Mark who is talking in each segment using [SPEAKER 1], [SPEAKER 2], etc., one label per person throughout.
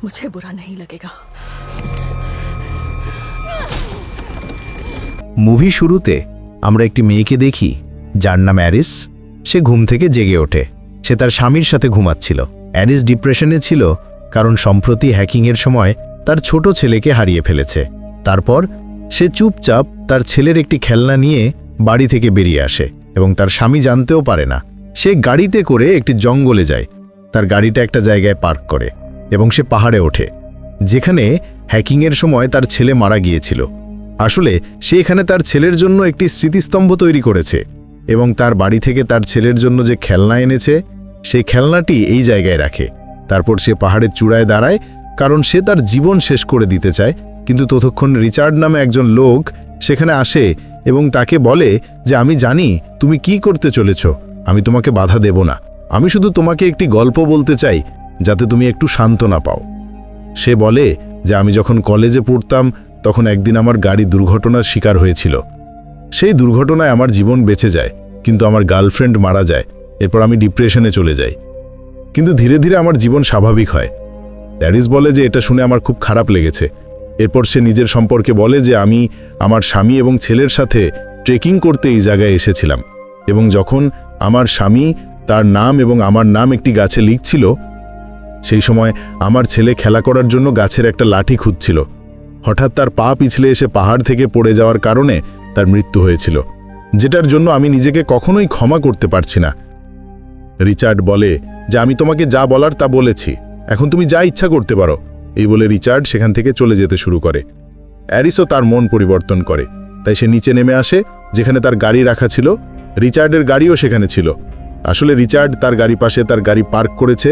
[SPEAKER 1] मुझे बुरा नहीं लगेगा।
[SPEAKER 2] মুভি শুরুতে আমরা একটি মেয়েকে দেখি যার নাম অ্যারিস। সে ঘুম থেকে জেগে ওঠে। সে তার স্বামীর সাথে ঘুমাচ্ছিল। অ্যারিস ডিপ্রেশনে ছিল কারণ সম্প্রতি হ্যাকিংয়ের সময় তার ছোট ছেলেকে হারিয়ে ফেলেছে। তারপর সে চুপচাপ তার ছেলের একটি খেলনা নিয়ে বাড়ি থেকে বেরিয়ে আসে এবং তার স্বামী জানতেও পারে না। সে গাড়িতে করে একটি জঙ্গলে যায়। তার গাড়িটা একটা জায়গায় পার্ক করে এবং সে পাহাড়ে ওঠে যেখানে হ্যাকিংয়ের সময় তার ছেলে মারা গিয়েছিল। আসলে সে এখানে তার ছেলের জন্য একটি স্মৃতিস্তম্ভ তৈরি করেছে এবং তার বাড়ি থেকে তার ছেলের জন্য যে খেলনা এনেছে সেই খেলনাটি এই জায়গায় রাখে। তারপর সে পাহাড়ের চূড়ায় দাঁড়ায় কারণ সে তার জীবন শেষ করে দিতে চায়। কিন্তু ততক্ষণ রিচার্ড নামে একজন লোক সেখানে আসে এবং তাকে বলে যে আমি জানি তুমি কি করতে চলেছ, আমি তোমাকে বাধা দেব না, আমি শুধু তোমাকে একটি গল্প বলতে চাই যাতে তুমি একটু সান্ত্বনা পাও। সে বলে যে আমি যখন কলেজে পড়তাম তখন একদিন আমার গাড়ি দুর্ঘটনার শিকার হয়েছিল। সেই দুর্ঘটনায় আমার জীবন বেঁচে যায়, কিন্তু আমার গার্লফ্রেন্ড মারা যায়। এরপর আমি ডিপ্রেশনে চলে যাই, কিন্তু ধীরে ধীরে আমার জীবন স্বাভাবিক হয়। অ্যারিস বলে যে এটা শুনে আমার খুব খারাপ লেগেছে। এরপর সে নিজের সম্পর্কে বলে যে আমি আমার স্বামী এবং ছেলের সাথে ট্রেকিং করতে এই জায়গায় এসেছিলাম এবং যখন আমার স্বামী তার নাম এবং আমার নাম একটি গাছে লিখছিল সেই সময় আমার ছেলে খেলা করার জন্য গাছের একটা লাঠি খুঁজছিল। হঠাৎ তার পা পিছলে এসে পাহাড় থেকে পড়ে যাওয়ার কারণে তার মৃত্যু হয়েছিল, যেটার জন্য আমি নিজেকে কখনোই ক্ষমা করতে পারছি না। রিচার্ড বলে যে আমি তোমাকে যা বলার তা বলেছি, এখন তুমি যা ইচ্ছা করতে পারো। এই বলে রিচার্ড সেখান থেকে চলে যেতে শুরু করে। অ্যারিসও তার মন পরিবর্তন করে, তাই সে নিচে নেমে আসে যেখানে তার গাড়ি রাখা ছিল। রিচার্ডের গাড়িও সেখানে ছিল। আসলে রিচার্ড তার গাড়ি পাশে তার গাড়ি পার্ক করেছে,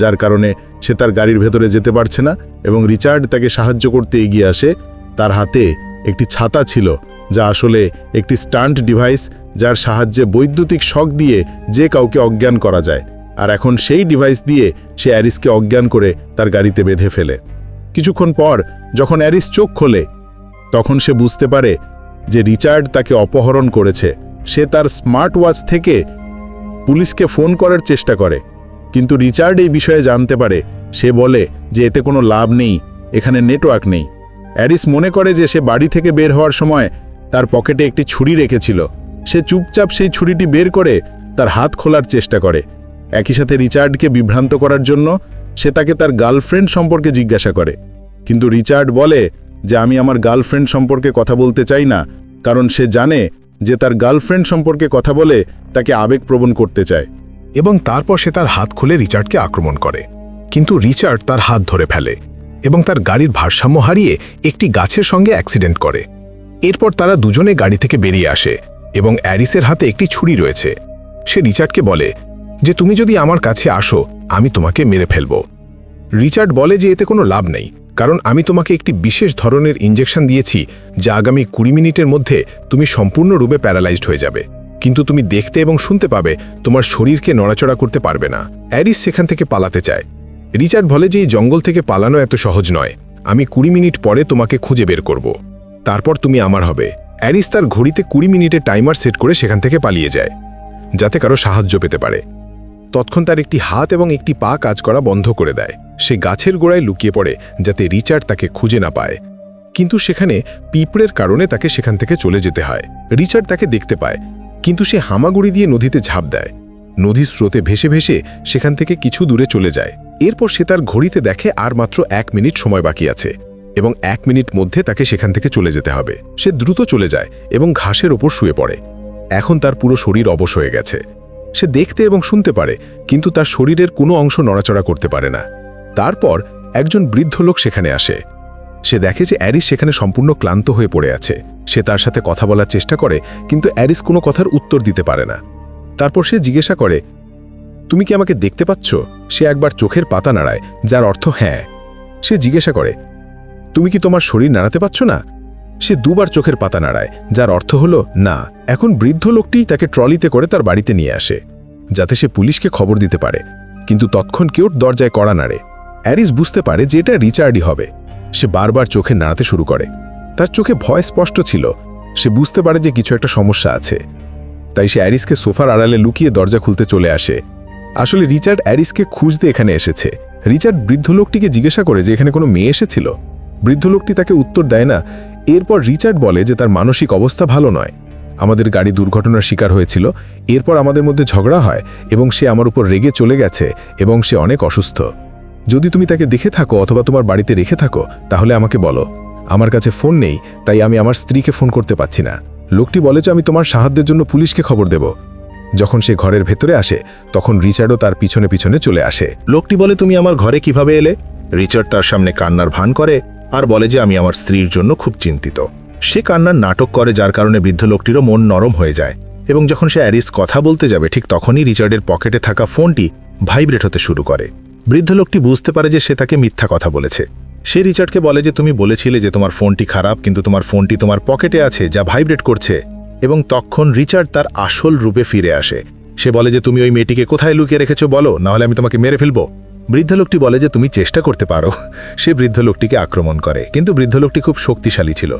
[SPEAKER 2] যার কারণে সে তার গাড়ির ভেতরে যেতে পারছে না এবং রিচার্ড তাকে সাহায্য করতে এগিয়ে আসে। তার হাতে একটি ছাতা ছিল যা আসলে একটি স্টান্ট ডিভাইস, যার সাহায্যে বৈদ্যুতিক শক দিয়ে যে কাউকে অজ্ঞান করা যায়। আর এখন সেই ডিভাইস দিয়ে সে অ্যারিসকে অজ্ঞান করে তার গাড়িতে বেঁধে ফেলে। কিছুক্ষণ পর যখন অ্যারিস চোখ খোলে তখন সে বুঝতে পারে যে রিচার্ড তাকে অপহরণ করেছে। সে তার স্মার্ট ওয়াচ থেকে পুলিশকে ফোন করার চেষ্টা করে, কিন্তু রিচার্ড এই বিষয়ে জানতে পারে। সে বলে যে এতে কোনো লাভ নেই, এখানে নেটওয়ার্ক নেই। অ্যারিস মনে করে যে সে বাড়ি থেকে বের হওয়ার সময় তার পকেটে একটি ছুরি রেখেছিল। সে চুপচাপ সেই ছুরিটি বের করে তার হাত খোলার চেষ্টা করে। একই সাথে রিচার্ডকে বিভ্রান্ত করার জন্য সে তাকে তার গার্লফ্রেন্ড সম্পর্কে জিজ্ঞাসা করে, কিন্তু রিচার্ড বলে যে আমি আমার গার্লফ্রেন্ড সম্পর্কে কথা বলতে চাই না, কারণ সে জানে যে তার গার্লফ্রেন্ড সম্পর্কে কথা বলে তাকে আবেগপ্রবণ করতে চায়।
[SPEAKER 3] এবং তারপর সে তার হাত খুলে রিচার্ডকে আক্রমণ করে, কিন্তু রিচার্ড তার হাত ধরে ফেলে এবং তার গাড়ির ভারসাম্য হারিয়ে একটি গাছের সঙ্গে অ্যাক্সিডেন্ট করে। এরপর তারা দুজনে গাড়ি থেকে বেরিয়ে আসে এবং অ্যারিসের হাতে একটি ছুরি রয়েছে। সে রিচার্ডকে বলে যে তুমি যদি আমার কাছে আসো আমি তোমাকে মেরে ফেলব। রিচার্ড বলে যে এতে কোনো লাভ নেই, কারণ আমি তোমাকে একটি বিশেষ ধরনের ইঞ্জেকশন দিয়েছি যা আগামী 20 মিনিটের মধ্যে তুমি সম্পূর্ণরূপে প্যারালাইজড হয়ে যাবে, কিন্তু তুমি দেখতে এবং শুনতে পাবে, তোমার শরীরকে নড়াচড়া করতে পারবে না। অ্যারিস সেখান থেকে পালাতে চায়। রিচার্ড বলে যে এই জঙ্গল থেকে পালানো এত সহজ নয়, আমি 20 মিনিট পরে তোমাকে খুঁজে বের করব, তারপর তুমি আমার হবে। অ্যারিস তার ঘড়িতে 20 মিনিটের টাইমার সেট করে সেখান থেকে পালিয়ে যায় যাতে কারো সাহায্য পেতে পারে। তৎক্ষণ তার একটি হাত এবং একটি পা কাজ করা বন্ধ করে দেয়। সে গাছের গোড়ায় লুকিয়ে পড়ে যাতে রিচার্ড তাকে খুঁজে না পায়, কিন্তু সেখানে পিঁপড়ের কারণে তাকে সেখান থেকে চলে যেতে হয়। রিচার্ড তাকে দেখতে পায়, কিন্তু সে হামাগুড়ি দিয়ে নদীতে ঝাঁপ দেয়। নদীর স্রোতে ভেসে ভেসে সেখান থেকে কিছু দূরে চলে যায়। এরপর সে তার ঘড়িতে দেখে আর মাত্র 1 মিনিট সময় বাকি আছে এবং 1 মিনিট মধ্যে তাকে সেখান থেকে চলে যেতে হবে। সে দ্রুত চলে যায় এবং ঘাসের ওপর শুয়ে পড়ে। এখন তার পুরো শরীর অবশ হয়ে গেছে। সে দেখতে এবং শুনতে পারে, কিন্তু তার শরীরের কোনো অংশ নড়াচড়া করতে পারে না। তারপর একজন বৃদ্ধ লোক সেখানে আসে। সে দেখে যে অ্যারিস সেখানে সম্পূর্ণ ক্লান্ত হয়ে পড়ে আছে। সে তার সাথে কথা বলার চেষ্টা করে, কিন্তু অ্যারিস কোনো কথার উত্তর দিতে পারে না। তারপর সে জিজ্ঞাসা করে, তুমি কি আমাকে দেখতে পাচ্ছ? সে একবার চোখের পাতা নাড়ায়, যার অর্থ হ্যাঁ। সে জিজ্ঞাসা করে, তুমি কি তোমার শরীর নাড়াতে পারছ না? সে দুবার চোখের পাতা নাড়ায়, যার অর্থ হলো না। এখন বৃদ্ধ লোকটি তাকে ট্রলিতে করে তার বাড়িতে নিয়ে আসে যাতে সে পুলিশকে খবর দিতে পারে, কিন্তু তৎক্ষণ কেউ দরজায় কড়া নাড়ে। অ্যারিস বুঝতে পারে যে এটা রিচার্ডই হবে। সে বারবার চোখে নাড়াতে শুরু করে। তার চোখে ভয় স্পষ্ট ছিল। সে বুঝতে পারে যে কিছু একটা সমস্যা আছে, তাই সে অ্যারিসকে সোফার আড়ালে লুকিয়ে দরজা খুলতে চলে আসে। আসলে রিচার্ড অ্যারিসকে খুঁজতে এখানে এসেছে। রিচার্ড বৃদ্ধ লোকটিকে জিজ্ঞাসা করে যে এখানে কোনো মেয়ে এসেছিল। বৃদ্ধ লোকটি তাকে উত্তর দেয় না। এরপর রিচার্ড বলে যে তার মানসিক অবস্থা ভালো নয়। আমাদের গাড়ি দুর্ঘটনার শিকার হয়েছিল, এরপর আমাদের মধ্যে ঝগড়া হয় এবং সে আমার উপর রেগে চলে গেছে এবং সে অনেক অসুস্থ। যদি তুমি তাকে দেখে থাকো অথবা তোমার বাড়িতে রেখে থাকো তাহলে আমাকে বলো। আমার কাছে ফোন নেই, তাই আমি আমার স্ত্রীকে ফোন করতে পারছি না। লোকটি বলে যে আমি তোমার সাহায্যের জন্য পুলিশকে খবর দেব। যখন সে ঘরের ভেতরে আসে তখন রিচার্ডও তার পিছনে পিছনে চলে আসে।
[SPEAKER 2] লোকটি বলে, তুমি আমার ঘরে কিভাবে এলে? রিচার্ড তার সামনে কান্নার ভান করে আর বলে যে আমি আমার স্ত্রীর জন্য খুব চিন্তিত। সে কান্নার নাটক করে, যার কারণে বৃদ্ধ লোকটিরও মন নরম হয়ে যায়। এবং যখন সে অ্যারিস কথা বলতে যাবে ঠিক তখনই রিচার্ডের পকেটে থাকা ফোনটি ভাইব্রেট হতে শুরু করে। বৃদ্ধ লোকটি বুঝতে পারে যে সে তাকে মিথ্যা কথা বলেছে। সে রিচার্ডকে বলে যে তুমি বলেছিলে যে তোমার ফোনটি খারাপ, কিন্তু তোমার ফোনটি তোমার পকেটে আছে যা ভাইব্রেট করছে। এবং তখন রিচার্ড তার আসল রূপে ফিরে আসে। সে বলে যে তুমি ওই মেয়েটিকে কোথায় লুকিয়ে রেখেছো বলো, নাহলে আমি তোমাকে মেরে ফেলবো। বৃদ্ধ লোকটি বলে যে তুমি চেষ্টা করতে পারো। সে বৃদ্ধ লোকটিকে আক্রমণ করে, কিন্তু বৃদ্ধ লোকটি খুব শক্তিশালী ছিল।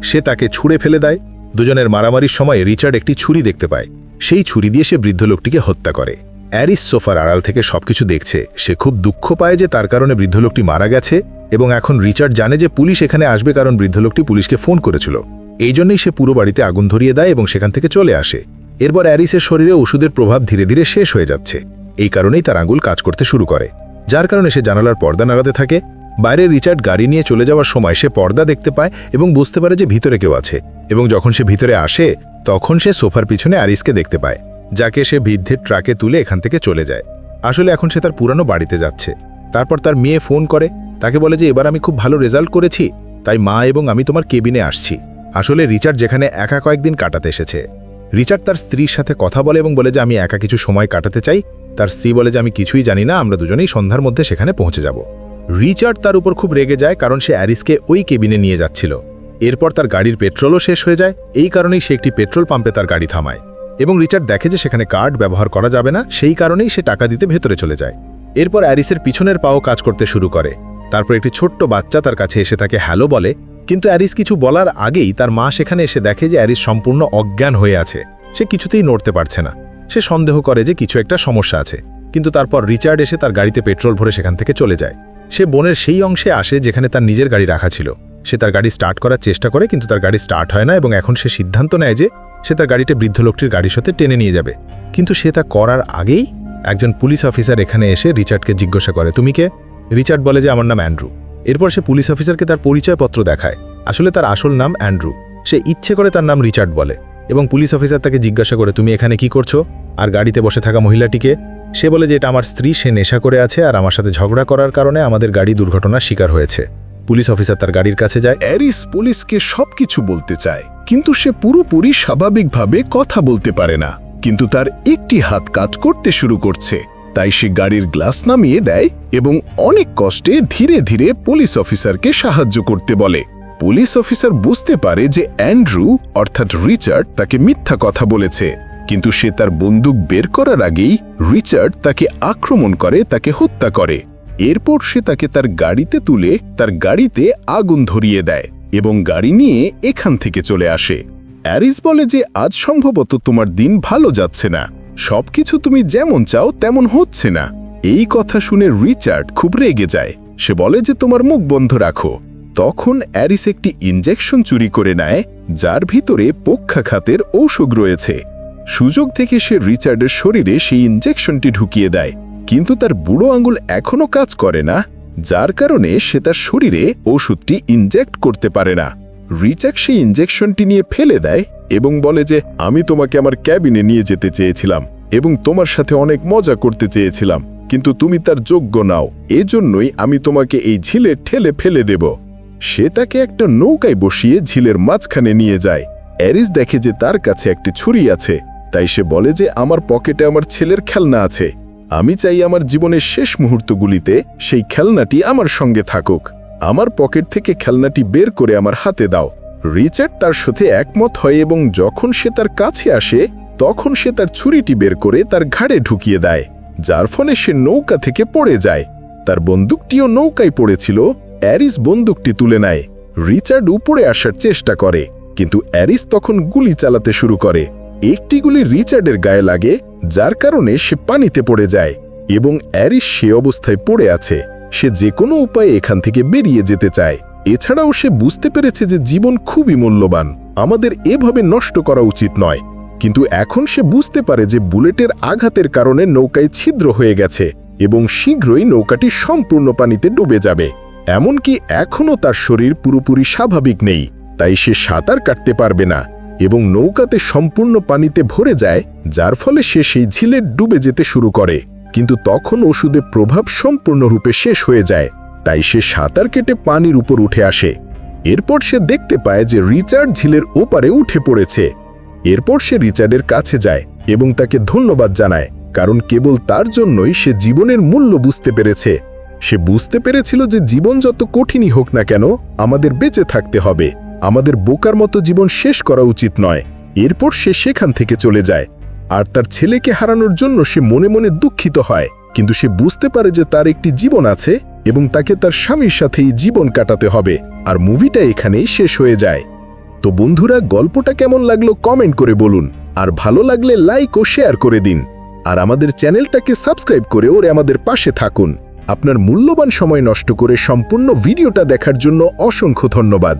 [SPEAKER 2] সে তাকে ছুঁড়ে ফেলে দেয়। দুজনের মারামারির সময় রিচার্ড একটি ছুরি দেখতে পায়। সেই ছুরি দিয়ে সে বৃদ্ধ লোকটিকে হত্যা করে। অ্যারিস সোফার আড়াল থেকে সবকিছু দেখছে। সে খুব দুঃখ পায় যে তার কারণে বৃদ্ধ লোকটি মারা গেছে এবং এখন রিচার্ড জানে যে পুলিশ এখানে আসবে, কারণ বৃদ্ধ লোকটি পুলিশকে ফোন করেছিল। এই জন্যই সে পুরো বাড়িতে আগুন ধরিয়ে দেয় এবং সেখান থেকে চলে আসে। এরপর অ্যারিসের শরীরে ওষুধের প্রভাব ধীরে ধীরে শেষ হয়ে যাচ্ছে। এই কারণেই তার আঙুল কাজ করতে শুরু করে, যার কারণে সে জানালার পর্দা নাগাতে থাকে। বাইরে রিচার্ড গাড়ি নিয়ে চলে যাওয়ার সময় সে পর্দা দেখতে পায় এবং বুঝতে পারে যে ভিতরে কেউ আছে। এবং যখন সে ভিতরে আসে তখন সে সোফার পিছনে অ্যারিসকে দেখতে পায়, যাকে সে বৃদ্ধের ট্রাকে তুলে এখান থেকে চলে যায়। আসলে এখন সে তার পুরানো বাড়িতে যাচ্ছে। তারপর তার মেয়ে ফোন করে, তাকে বলে যে এবার আমি খুব ভালো রেজাল্ট করেছি, তাই মা এবং আমি তোমার কেবিনে আসছি। আসলে রিচার্ড যেখানে একা কয়েকদিন কাটাতে এসেছে। রিচার্ড তার স্ত্রীর সাথে কথা বলে এবং বলে যে আমি একা কিছু সময় কাটাতে চাই। তার স্ত্রী বলে যে আমি কিছুই জানি না, আমরা দুজনেই সন্ধ্যার মধ্যে সেখানে পৌঁছে যাব। রিচার্ড তার উপর খুব রেগে যায়, কারণ সে অ্যারিসকে ওই কেবিনে নিয়ে যাচ্ছিল। এরপর তার গাড়ির পেট্রোলও শেষ হয়ে যায়। এই কারণেই সে একটি পেট্রোল পাম্পে তার গাড়ি থামায় এবং রিচার্ড দেখে যে সেখানে কার্ড ব্যবহার করা যাবে না, সেই কারণেই সে টাকা দিতে ভেতরে চলে যায়। এরপর অ্যারিসের পিছনের পাও কাজ করতে শুরু করে। তারপর একটি ছোট্ট বাচ্চা তার কাছে এসে তাকে হ্যালো বলে, কিন্তু অ্যারিস কিছু বলার আগেই তার মা সেখানে এসে দেখে যে অ্যারিস সম্পূর্ণ অজ্ঞান হয়ে আছে। সে কিছুতেই নড়তে পারছে না। সে সন্দেহ করে যে কিছু একটা সমস্যা আছে, কিন্তু তারপর রিচার্ড এসে তার গাড়িতে পেট্রোল ভরে সেখান থেকে চলে যায়। সে বনের সেই অংশে আসে যেখানে তার নিজের গাড়ি রাখা ছিল। সে তার গাড়ি স্টার্ট করার চেষ্টা করে, কিন্তু তার গাড়ি স্টার্ট হয় না এবং এখন সে সিদ্ধান্ত নেয় যে সে তার গাড়িতে বৃদ্ধ লোকটির গাড়ির সাথে টেনে নিয়ে যাবে। কিন্তু সে তা করার আগেই একজন পুলিশ অফিসার এখানে এসে রিচার্ডকে জিজ্ঞাসা করে, তুমি কে? রিচার্ড বলে যে আমার নাম অ্যান্ড্রু। এরপর সে পুলিশ অফিসারকে তার পরিচয়পত্র দেখায়। আসলে তার আসল নাম অ্যান্ড্রু। সে ইচ্ছে করে তার নাম রিচার্ড বলে এবং পুলিশ অফিসার তাকে জিজ্ঞাসা করে, তুমি এখানে কি করছো? আর গাড়িতে বসে থাকা মহিলাটিকে? সে বলে যে এটা আমার স্ত্রী, সে নেশা করে আছে আর আমার সাথে ঝগড়া করার কারণে আমাদের গাড়ি দুর্ঘটনার শিকার হয়েছে। পুলিশ অফিসার তার গাড়ির কাছে যায়।
[SPEAKER 1] অ্যারিস পুলিশকে সবকিছু বলতে চায়, কিন্তু সে পুরোপুরি স্বাভাবিকভাবে কথা বলতে পারে না। কিন্তু তার একটি হাত কাজ করতে শুরু করছে, তাই সে গাড়ির গ্লাস নামিয়ে দেয় এবং অনেক কষ্টে ধীরে ধীরে পুলিশ অফিসারকে সাহায্য করতে বলে। পুলিশ অফিসার বুঝতে পারে যে অ্যান্ড্রু অর্থাৎ রিচার্ড তাকে মিথ্যা কথা বলেছে, কিন্তু সে তার বন্দুক বের করার আগেই রিচার্ড তাকে আক্রমণ করে, তাকে হত্যা করে। এরপর সে তাকে তার গাড়িতে তুলে তার গাড়িতে আগুন ধরিয়ে দেয় এবং গাড়ি নিয়ে এখান থেকে চলে আসে। অ্যারিস বলে যে আজ সম্ভবত তোমার দিন ভালো যাচ্ছে না, সবকিছু তুমি যেমন চাও তেমন হচ্ছে না। এই কথা শুনে রিচার্ড খুব রেগে যায়। সে বলে যে তোমার মুখ বন্ধ রাখো। তখন অ্যারিস একটি ইনজেকশন চুরি করে নেয়, যার ভিতরে পক্ষাঘাতের ঔষধ রয়েছে। সুযোগ থেকে সে রিচার্ডের শরীরে সেই ইনজেকশনটি ঢুকিয়ে দেয়, কিন্তু তার বুড়ো আঙুল এখনও কাজ করে না, যার কারণে সে তার শরীরে ওষুধটি ইনজেক্ট করতে পারে না। রিচার্ড সেই ইনজেকশনটি নিয়ে ফেলে দেয় এবং বলে যে আমি তোমাকে আমার ক্যাবিনে নিয়ে যেতে চেয়েছিলাম এবং তোমার সাথে অনেক মজা করতে চেয়েছিলাম, কিন্তু তুমি তার যোগ্য নাও, এজন্যই আমি তোমাকে এই ঝিলে ঠেলে ফেলে দেব। সে তাকে একটা নৌকায় বসিয়ে ঝিলের মাঝখানে নিয়ে যায়। অ্যারিস দেখে যে তার কাছে একটি ছুরি আছে, তাই সে বলে যে আমার পকেটে আমার ছেলের খেলনা আছে, আমি চাই আমার জীবনের শেষ মুহূর্তগুলিতে সেই খেলনাটি আমার সঙ্গে থাকুক। আমার পকেট থেকে খেলনাটি বের করে আমার হাতে দাও। রিচার্ড তার সাথে একমত হয় এবং যখন সে তার কাছে আসে তখন সে তার ছুরিটি বের করে তার ঘাড়ে ঢুকিয়ে দেয়, যার ফলে সে নৌকা থেকে পড়ে যায়। তার বন্দুকটিও নৌকায় পড়েছিল। অ্যারিস বন্দুকটি তুলে নেয়। রিচার্ড উপরে আসার চেষ্টা করে, কিন্তু অ্যারিস তখন গুলি চালাতে শুরু করে। একটি গুলি রিচার্ডের গায়ে লাগে, যার কারণে সে পানিতে পড়ে যায়। এবং অ্যারিস সে অবস্থায় পড়ে আছে। সে যে কোনো উপায়ে এখান থেকে বেরিয়ে যেতে চায়। এছাড়াও সে বুঝতে পেরেছে যে জীবন খুবই মূল্যবান, আমাদের এভাবে নষ্ট করা উচিত নয়। কিন্তু এখন সে বুঝতে পারে যে বুলেটের আঘাতের কারণে নৌকায় ছিদ্র হয়ে গেছে এবং শীঘ্রই নৌকাটি সম্পূর্ণ পানিতে ডুবে যাবে। এমনকি এখনও তার শরীর পুরোপুরি স্বাভাবিক নেই, তাই সে সাঁতার কাটতে পারবে না এবং নৌকাতে সম্পূর্ণ পানিতে ভরে যায়, যার ফলে সে সেই ঝিলে ডুবে যেতে শুরু করে। কিন্তু তখন ওষুধের প্রভাব সম্পূর্ণরূপে শেষ হয়ে যায়, তাই সে সাঁতার কেটে পানির উপর উঠে আসে। এরপর সে দেখতে পায় যে রিচার্ড ঝিলের ওপারে উঠে পড়েছে। এরপর সে রিচার্ডের কাছে যায় এবং তাকে ধন্যবাদ জানায়, কারণ কেবল তার জন্যই সে জীবনের মূল্য বুঝতে পেরেছে। সে বুঝতে পেরেছিল যে জীবন যত কঠিনই হোক না কেন, আমাদের বেঁচে থাকতে হবে, আমাদের বোকার মতো জীবন শেষ করা উচিত নয়। এরপর সে সেখান থেকে চলে যায়, আর তার ছেলেকে হারানোর জন্য সে মনে মনে দুঃখিত হয়। কিন্তু সে বুঝতে পারে যে তার একটি জীবন আছে এবং তাকে তার স্বামীর সাথেই জীবন কাটাতে হবে। আর মুভিটা এখানেই শেষ হয়ে যায়। তো বন্ধুরা, গল্পটা কেমন লাগলো কমেন্ট করে বলুন, আর ভালো লাগলে লাইক ও শেয়ার করে দিন, আর আমাদের চ্যানেলটাকে সাবস্ক্রাইব করে ওরে আমাদের পাশে থাকুন। আপনার মূল্যবান সময় নষ্ট করে সম্পূর্ণ ভিডিওটা দেখার জন্য অসংখ্য ধন্যবাদ।